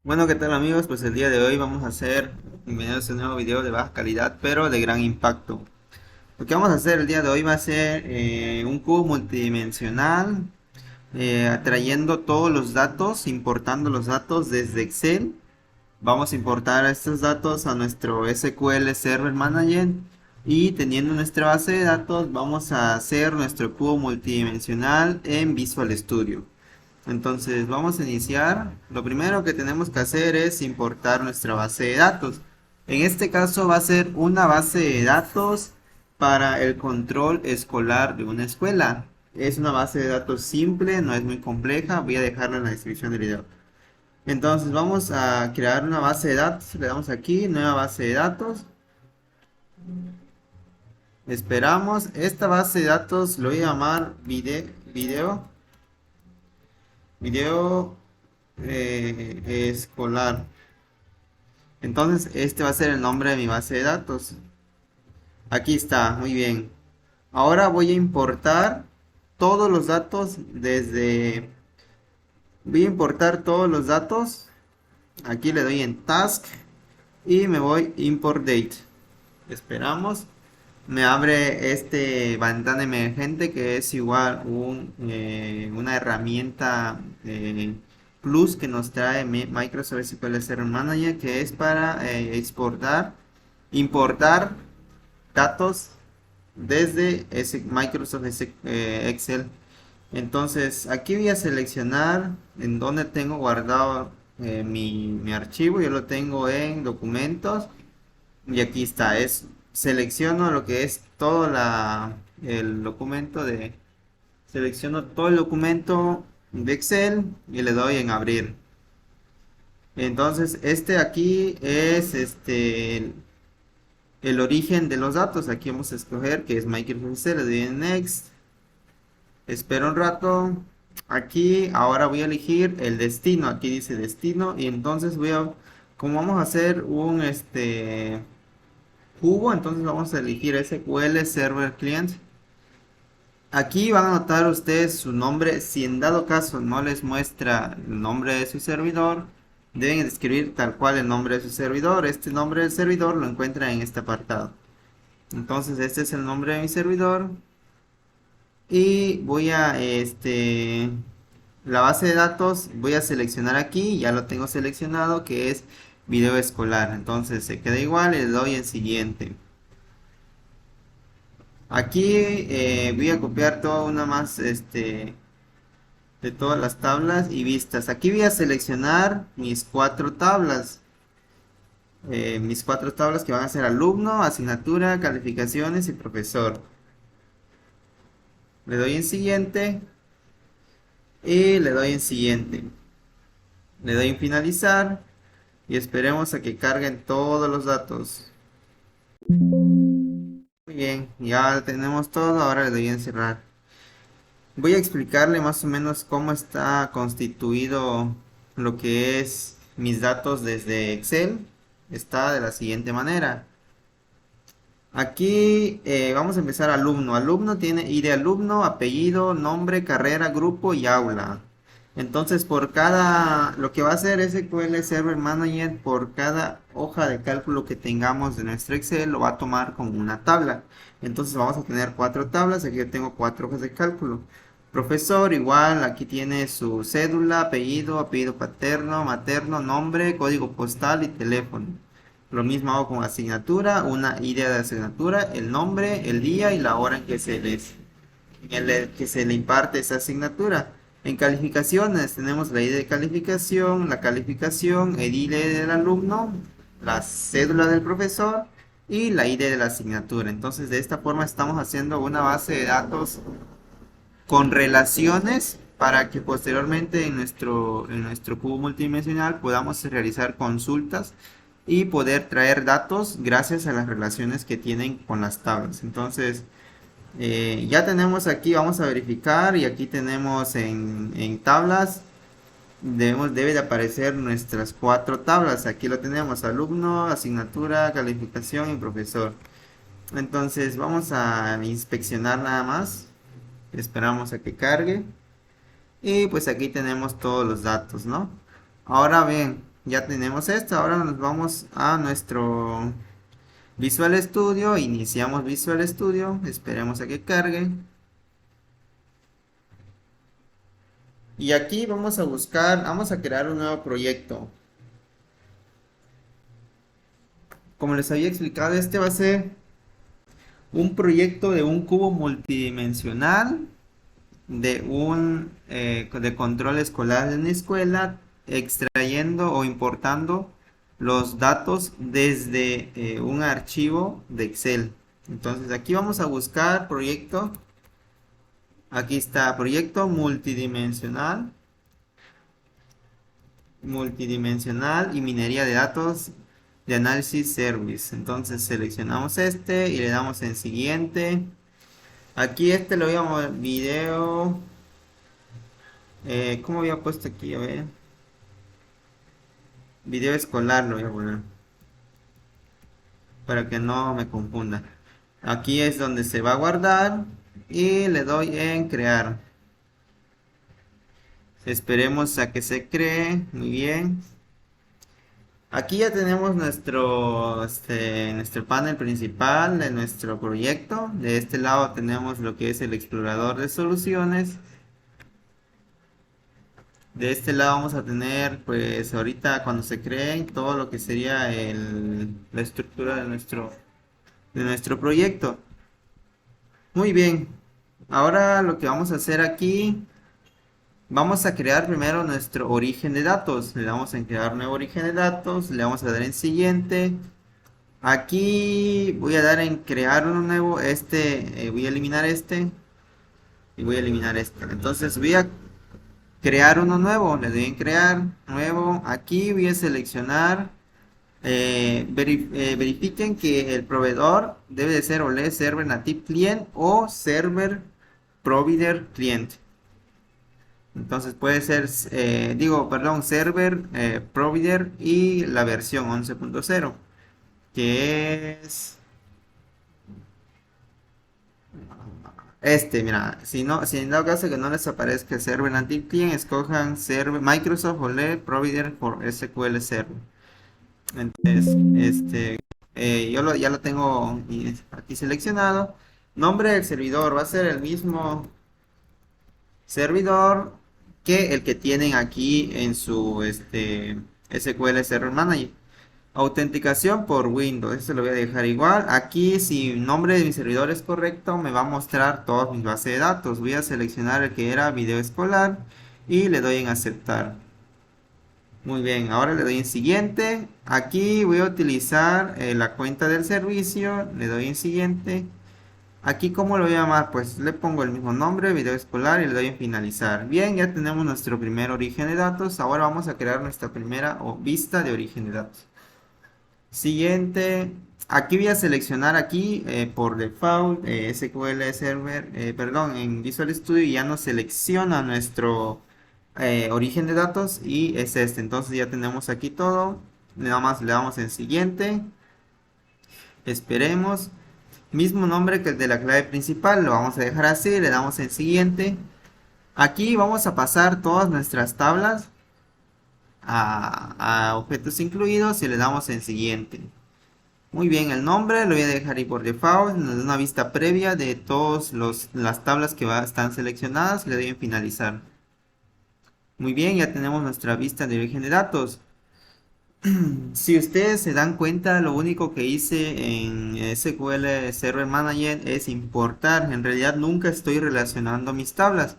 Bueno, ¿qué tal amigos? Pues el día de hoy vamos a hacer, bienvenidos a un nuevo video de baja calidad, pero de gran impacto. Lo que vamos a hacer el día de hoy va a ser un cubo multidimensional, atrayendo todos los datos, importando los datos desde Excel. Vamos a importar estos datos a nuestro SQL Server Manager y teniendo nuestra base de datos vamos a hacer nuestro cubo multidimensional en Visual Studio. Entonces vamos a iniciar. Lo primero que tenemos que hacer es importar nuestra base de datos. En este caso va a ser una base de datos para el control escolar de una escuela. Es una base de datos simple, no es muy compleja. Voy a dejarla en la descripción del video. Entonces vamos a crear una base de datos. Le damos aquí, nueva base de datos. Esperamos. Esta base de datos lo voy a llamar video escolar. Entonces este va a ser el nombre de mi base de datos. Aquí está, muy bien. Ahora voy a importar todos los datos desde... Voy a importar todos los datos. Aquí le doy en Task y me voy Import Date. Esperamos. Me abre este ventana emergente que es igual una herramienta plus que nos trae Microsoft SQL Server Manager, que es para importar datos desde Microsoft Excel. Entonces aquí voy a seleccionar en donde tengo guardado mi archivo. Yo lo tengo en documentos y aquí está. Selecciono lo que es todo el documento selecciono todo el documento de Excel y le doy en abrir. Entonces este aquí es el origen de los datos. Aquí vamos a escoger que es Microsoft Excel, le doy en Next. Espero un rato. Aquí ahora voy a elegir el destino. Aquí dice destino y entonces como vamos a hacer un cubo, entonces vamos a elegir SQL Server Client. Aquí van a notar ustedes su nombre. Si en dado caso no les muestra el nombre de su servidor, deben escribir tal cual el nombre de su servidor. Este nombre del servidor lo encuentran en este apartado. Entonces este es el nombre de mi servidor. Y voy a la base de datos, voy a seleccionar aquí, ya lo tengo seleccionado, que es video escolar. Entonces se queda igual y le doy en siguiente. Aquí voy a copiar toda una más de todas las tablas y vistas. Aquí voy a seleccionar mis cuatro tablas que van a ser alumno, asignatura, calificaciones y profesor. Le doy en siguiente y le doy en siguiente. Le doy en finalizar y esperemos a que carguen todos los datos. Muy bien, ya tenemos todo, ahora le doy en cerrar. Voy a explicarle más o menos cómo está constituido lo que es mis datos desde Excel. Está de la siguiente manera. Aquí vamos a empezar alumno. Alumno tiene ID de alumno, apellido, nombre, carrera, grupo y aula. Entonces lo que va a hacer SQL Server Manager por cada hoja de cálculo que tengamos de nuestro Excel lo va a tomar como una tabla. Entonces vamos a tener cuatro tablas. Aquí yo tengo cuatro hojas de cálculo. Profesor igual, aquí tiene su cédula, apellido paterno, materno, nombre, código postal y teléfono. Lo mismo hago con asignatura, una idea de asignatura, el nombre, el día y la hora en que que se le imparte esa asignatura. En calificaciones tenemos la ID de calificación, la calificación, el ID del alumno, la cédula del profesor y la ID de la asignatura. Entonces de esta forma estamos haciendo una base de datos con relaciones para que posteriormente en nuestro cubo multidimensional podamos realizar consultas y poder traer datos gracias a las relaciones que tienen con las tablas. Entonces, ya tenemos aquí, vamos a verificar y aquí tenemos en tablas, debe de aparecer nuestras cuatro tablas. Aquí lo tenemos, alumno, asignatura, calificación y profesor. Entonces vamos a inspeccionar nada más. Esperamos a que cargue. Y pues aquí tenemos todos los datos, ¿no? Ahora bien, ya tenemos esto. Ahora nos vamos a nuestro Visual Studio. Iniciamos Visual Studio. Esperemos a que cargue. Y aquí vamos a buscar, vamos a crear un nuevo proyecto. Como les había explicado, este va a ser un proyecto de un cubo multidimensional de control escolar en la escuela, extrayendo o importando los datos desde un archivo de Excel. Entonces aquí vamos a buscar proyecto. Aquí está proyecto multidimensional y minería de datos de análisis service. Entonces seleccionamos este y le damos en siguiente. Aquí este lo voy a mover video. ¿Cómo había puesto aquí? A ver. Video escolar lo voy a poner. Para que no me confunda. Aquí es donde se va a guardar. Y le doy en crear. Esperemos a que se cree. Muy bien. Aquí ya tenemos nuestro panel principal de nuestro proyecto. De este lado tenemos lo que es el explorador de soluciones. De este lado vamos a tener, pues ahorita cuando se creen, todo lo que sería la estructura de nuestro proyecto. Muy bien. Ahora lo que vamos a hacer aquí, vamos a crear primero nuestro origen de datos. Le damos en crear nuevo origen de datos, le vamos a dar en siguiente. Aquí voy a dar en crear uno nuevo, voy a eliminar este y voy a eliminar este. Entonces voy a crear uno nuevo, le doy en crear, nuevo. Aquí voy a seleccionar, verifiquen que el proveedor debe de ser OLE Server Native Client o Server Provider Client. Entonces puede ser, Server Provider y la versión 11.0, que es mira, si en dado caso que no les aparezca Server Native Client, escojan Server Microsoft OLE Provider por SQL Server. Entonces, ya lo tengo aquí seleccionado. Nombre del servidor va a ser el mismo servidor que el que tienen aquí en su SQL Server Manager. Autenticación por Windows, eso lo voy a dejar igual. Aquí, si el nombre de mi servidor es correcto, me va a mostrar todas mis bases de datos. Voy a seleccionar el que era video escolar y le doy en aceptar. Muy bien, ahora le doy en siguiente. Aquí voy a utilizar la cuenta del servicio, le doy en siguiente. Aquí, ¿cómo lo voy a llamar? Pues le pongo el mismo nombre, video escolar, y le doy en finalizar. Bien, ya tenemos nuestro primer origen de datos. Ahora vamos a crear nuestra primera vista de origen de datos. Siguiente, aquí voy a seleccionar aquí por default SQL Server, en Visual Studio ya nos selecciona nuestro origen de datos y es este. Entonces ya tenemos aquí todo. Nada más le damos en siguiente. Esperemos. Mismo nombre que el de la clave principal, lo vamos a dejar así, le damos en siguiente. Aquí vamos a pasar todas nuestras tablas a objetos incluidos y le damos en siguiente. Muy bien, el nombre lo voy a dejar ahí por default, nos da una vista previa de todas las tablas que están seleccionadas, le doy en finalizar. Muy bien, ya tenemos nuestra vista de origen de datos. Si ustedes se dan cuenta, lo único que hice en SQL Server Manager es importar. En realidad nunca estoy relacionando mis tablas.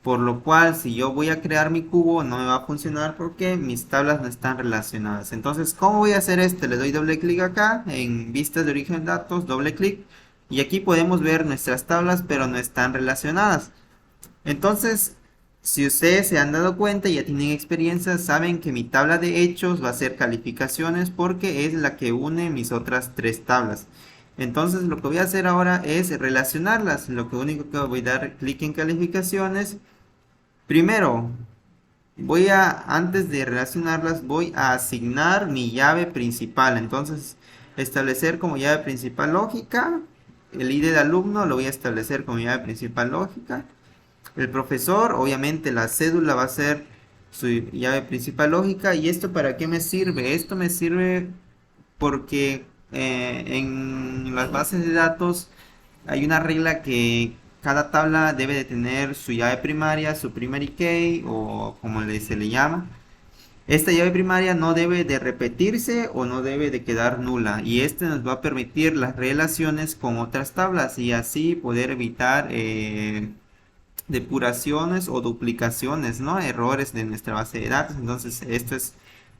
Por lo cual, si yo voy a crear mi cubo, no me va a funcionar porque mis tablas no están relacionadas. Entonces, ¿cómo voy a hacer esto? Le doy doble clic acá en vistas de origen de datos, doble clic. Y aquí podemos ver nuestras tablas, pero no están relacionadas. Entonces, si ustedes se han dado cuenta y ya tienen experiencia, saben que mi tabla de hechos va a ser calificaciones porque es la que une mis otras tres tablas. Entonces lo que voy a hacer ahora es relacionarlas. Lo que único que voy a dar clic en calificaciones. Primero, antes de relacionarlas, voy a asignar mi llave principal. Entonces, establecer como llave principal lógica. El ID de alumno lo voy a establecer como llave principal lógica. El profesor, obviamente la cédula va a ser su llave principal lógica. ¿Y esto para qué me sirve? Esto me sirve porque en las bases de datos hay una regla que cada tabla debe de tener su llave primaria, su primary key o como se le llama. Esta llave primaria no debe de repetirse o no debe de quedar nula, y este nos va a permitir las relaciones con otras tablas y así poder evitar depuraciones o duplicaciones, ¿no? Errores de nuestra base de datos. Entonces, esto es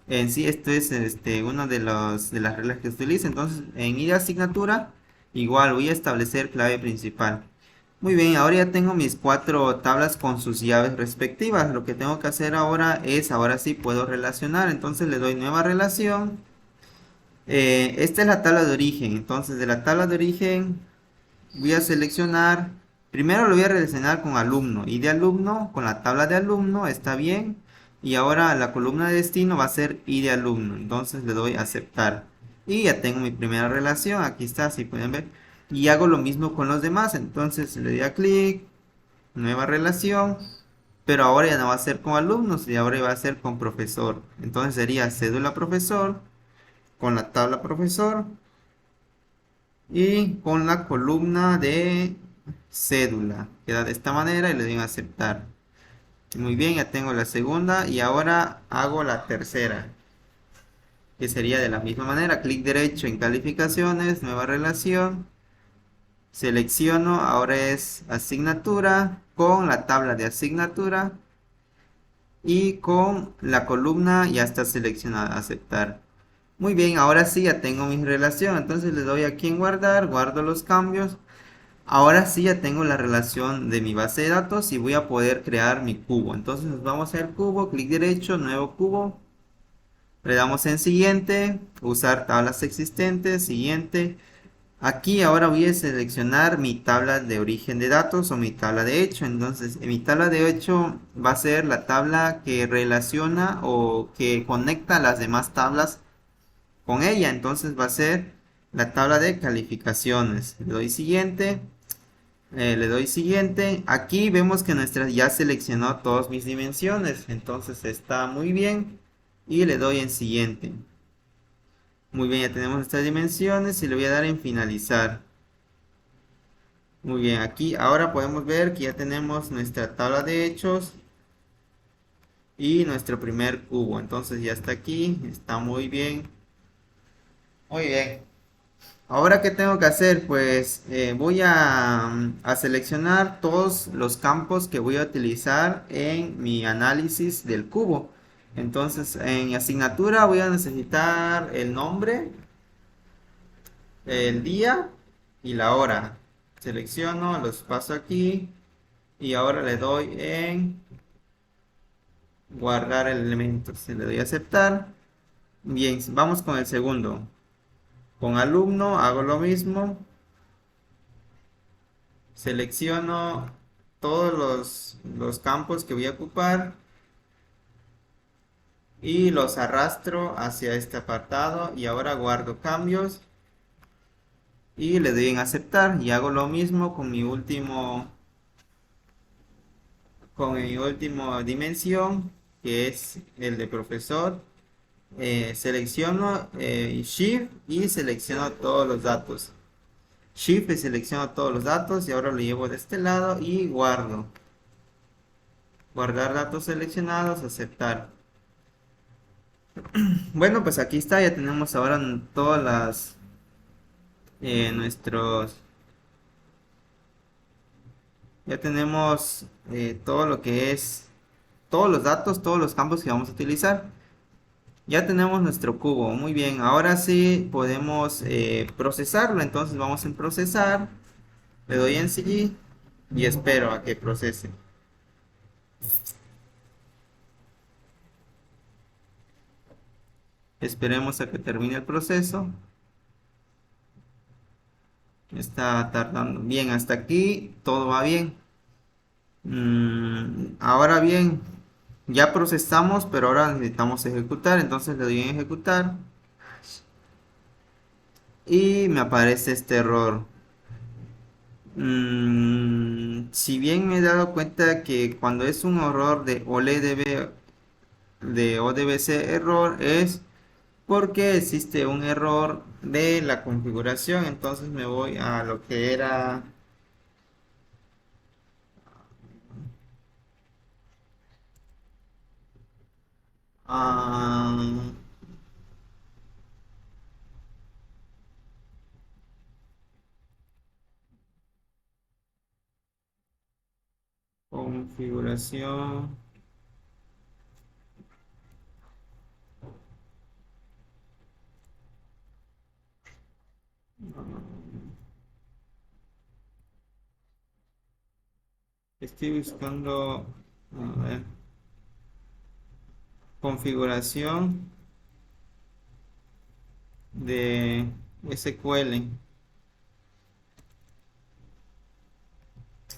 en sí, esto es uno de de las reglas que se utiliza. Entonces, en ida asignatura, igual voy a establecer clave principal. Muy bien, ahora ya tengo mis cuatro tablas con sus llaves respectivas. Lo que tengo que hacer ahora es, ahora sí puedo relacionar. Entonces le doy nueva relación. Esta es la tabla de origen. Entonces de la tabla de origen voy a seleccionar, primero lo voy a relacionar con alumno y de alumno con la tabla de alumno, está bien. Y ahora la columna de destino va a ser y de alumno, entonces le doy a aceptar. Y ya tengo mi primera relación, aquí está, si pueden ver. Y hago lo mismo con los demás, entonces le doy a clic, nueva relación. Pero ahora ya no va a ser con alumnos y ahora va a ser con profesor. Entonces sería cédula profesor con la tabla profesor y con la columna de cédula. Queda de esta manera y le doy en aceptar. Muy bien, ya tengo la segunda y ahora hago la tercera, que sería de la misma manera. Clic derecho en calificaciones, nueva relación. Selecciono, ahora es asignatura con la tabla de asignatura y con la columna ya está seleccionada, aceptar. Muy bien, ahora sí ya tengo mi relación, entonces le doy aquí en guardar, guardo los cambios. Ahora sí ya tengo la relación de mi base de datos y voy a poder crear mi cubo. Entonces nos vamos al cubo, clic derecho, nuevo cubo. Le damos en siguiente, usar tablas existentes, siguiente. Aquí ahora voy a seleccionar mi tabla de origen de datos o mi tabla de hecho. Entonces en mi tabla de hecho va a ser la tabla que relaciona o que conecta las demás tablas con ella. Entonces va a ser la tabla de calificaciones. Le doy siguiente. Le doy siguiente. Aquí vemos que nuestra ya seleccionó todas mis dimensiones. Entonces está muy bien. Y le doy en siguiente. Muy bien, ya tenemos nuestras dimensiones y le voy a dar en finalizar. Muy bien, aquí ahora podemos ver que ya tenemos nuestra tabla de hechos y nuestro primer cubo. Entonces ya está aquí, está muy bien. Muy bien. Ahora, ¿qué tengo que hacer? Pues voy a seleccionar todos los campos que voy a utilizar en mi análisis del cubo. Entonces, en mi asignatura voy a necesitar el nombre, el día y la hora. Selecciono, los paso aquí y ahora le doy en guardar el elemento. Se le doy a aceptar. Bien, vamos con el segundo. Con alumno hago lo mismo. Selecciono todos los campos que voy a ocupar y los arrastro hacia este apartado y ahora guardo cambios y le doy en aceptar y hago lo mismo con mi último dimensión, que es el de profesor. Selecciono Shift y selecciono todos los datos. Shift y selecciono todos los datos y ahora lo llevo de este lado y guardo. Guardar datos seleccionados, aceptar. Bueno, pues aquí está, ya tenemos ahora todas las nuestros, ya tenemos todo lo que es, todos los datos, todos los campos que vamos a utilizar. Ya tenemos nuestro cubo, muy bien, ahora sí podemos procesarlo, entonces vamos en procesar, le doy en sí y espero a que procese. Esperemos a que termine el proceso. Está tardando. Bien, hasta aquí todo va bien. Ahora bien, ya procesamos, pero ahora necesitamos ejecutar. Entonces le doy en ejecutar. Y me aparece este error. Si bien me he dado cuenta que cuando es un error de OLEDB de ODBC error es porque existe un error de la configuración. Entonces me voy a lo que era ah, configuración. Estoy buscando a ver, configuración de SQL.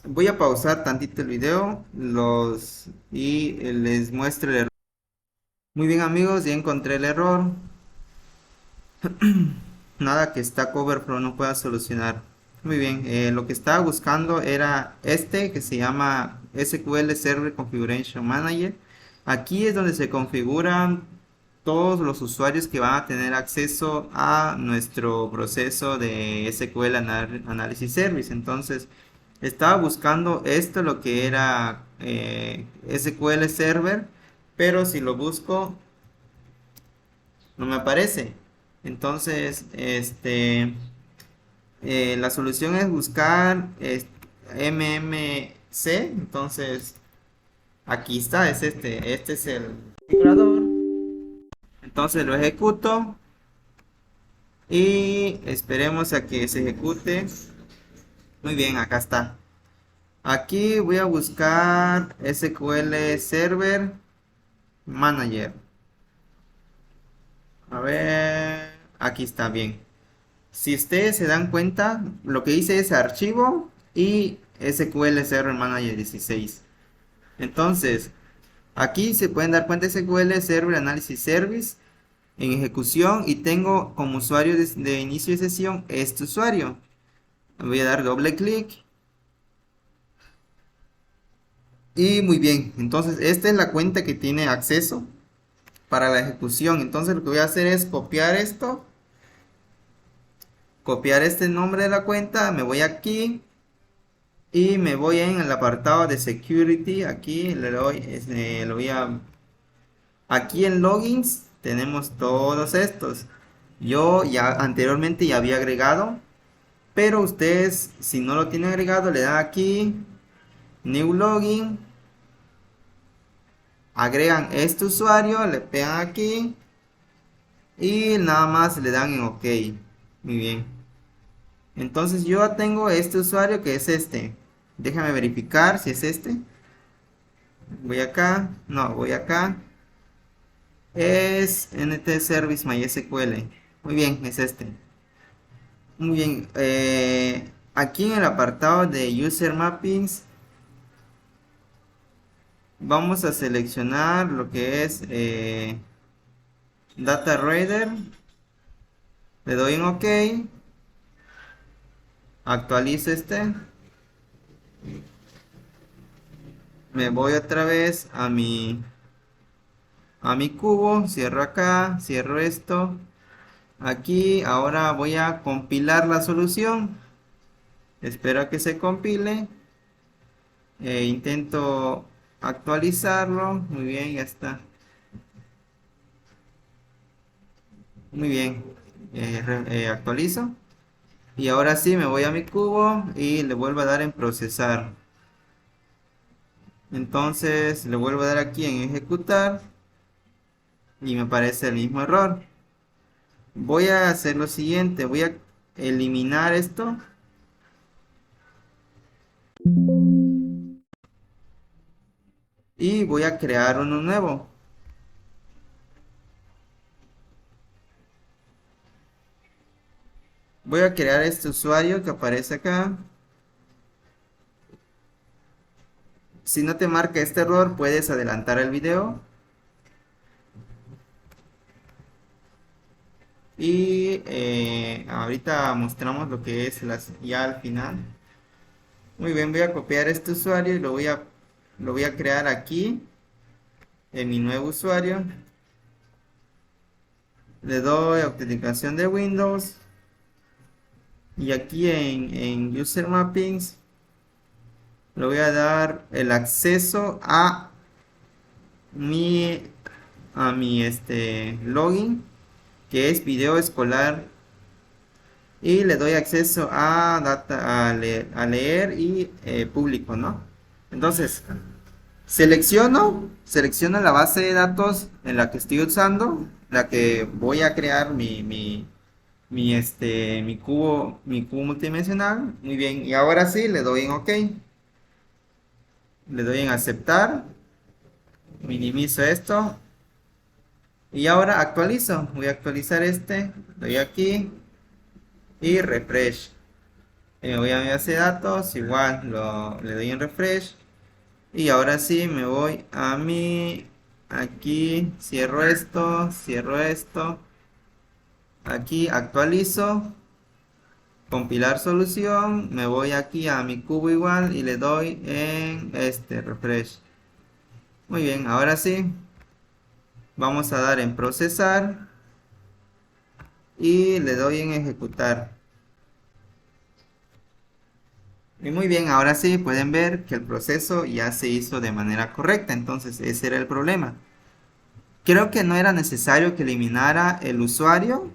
Voy a pausar tantito el video y les muestro el error. Muy bien amigos, ya encontré el error. Nada que Stack Overflow no pueda solucionar. Muy bien, lo que estaba buscando era este que se llama SQL Server Configuration Manager. Aquí es donde se configuran todos los usuarios que van a tener acceso a nuestro proceso de SQL Analysis Service. Entonces, estaba buscando esto, lo que era SQL Server, pero si lo busco no me aparece. Entonces, la solución es buscar MMC. Entonces, aquí está, es este es el configurador. Entonces lo ejecuto y esperemos a que se ejecute. Muy bien, acá está. Aquí voy a buscar SQL Server Manager. A ver, aquí está bien. Si ustedes se dan cuenta, lo que hice es archivo y SQL Server Manager 16. Entonces, aquí se pueden dar cuenta SQL Server Analysis Service en ejecución y tengo como usuario de inicio de sesión este usuario. Voy a dar doble clic y muy bien. Entonces, esta es la cuenta que tiene acceso para la ejecución. Entonces, lo que voy a hacer es copiar esto, copiar este nombre de la cuenta, me voy aquí y me voy en el apartado de security. Aquí le doy, lo voy a, aquí en logins tenemos todos estos. Yo ya anteriormente ya había agregado, pero ustedes si no lo tienen agregado le dan aquí, new login, agregan este usuario, le pegan aquí y nada más le dan en OK. Muy bien. Entonces yo tengo este usuario que es este. Déjame verificar si es este. Voy acá. No, voy acá. Es NT Service MySQL. Muy bien, es este. Muy bien. Aquí en el apartado de User Mappings vamos a seleccionar lo que es Data Reader. Le doy en OK. Actualizo este. Me voy otra vez a mi cubo. Cierro acá. Cierro esto. Aquí ahora voy a compilar la solución. Espero a que se compile. Intento actualizarlo. Muy bien, ya está. Muy bien. Actualizo. Y ahora sí me voy a mi cubo y le vuelvo a dar en procesar. Entonces le vuelvo a dar aquí en ejecutar y me aparece el mismo error. Voy a hacer lo siguiente. Voy a eliminar esto. Y voy a crear uno nuevo. Voy a crear este usuario que aparece acá. Si no te marca este error, puedes adelantar el video. Y ahorita mostramos lo que es ya al final. Muy bien, voy a copiar este usuario y lo voy a crear aquí. en mi nuevo usuario. Le doy autenticación de Windows. Y aquí en User Mappings le voy a dar el acceso mi, a mi login, que es video escolar. Y le doy acceso a data, a leer y público, ¿no? Entonces, selecciono la base de datos en la que estoy usando, la que voy a crear mi cubo multidimensional. Muy bien, y ahora sí le doy en OK, le doy en aceptar, minimizo esto y ahora actualizo. Voy a actualizar doy aquí y refresh. Voy a mi base de datos, igual le doy en refresh. Y ahora sí me voy a aquí cierro esto, aquí actualizo, compilar solución, me voy aquí a mi cubo igual y le doy en refresh. Muy bien, ahora sí, vamos a dar en procesar y le doy en ejecutar. Y muy bien, ahora sí pueden ver que el proceso ya se hizo de manera correcta, entonces ese era el problema. Creo que no era necesario que eliminara el usuario,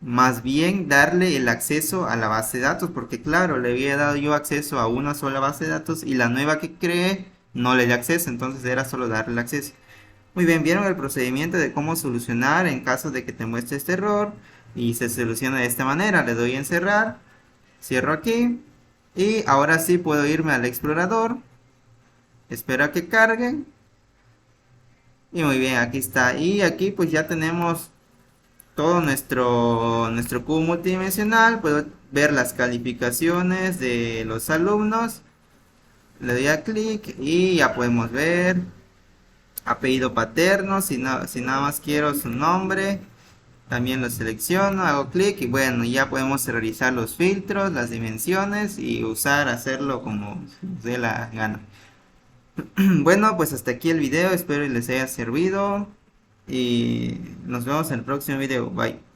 más bien darle el acceso a la base de datos, porque claro, le había dado yo acceso a una sola base de datos y la nueva que creé no le di acceso, entonces era solo darle el acceso. Muy bien, vieron el procedimiento de cómo solucionar en caso de que te muestre este error y se soluciona de esta manera. Le doy en cerrar, cierro aquí y ahora sí puedo irme al explorador, espero a que cargue y muy bien, aquí está. Y aquí pues ya tenemos todo nuestro cubo multidimensional. Puedo ver las calificaciones de los alumnos. Le doy a clic y ya podemos ver apellido paterno. Si nada más quiero su nombre, también lo selecciono, hago clic y bueno, ya podemos realizar los filtros, las dimensiones y hacerlo como nos dé la gana. Bueno, pues hasta aquí el video, espero les haya servido y nos vemos en el próximo video. Bye.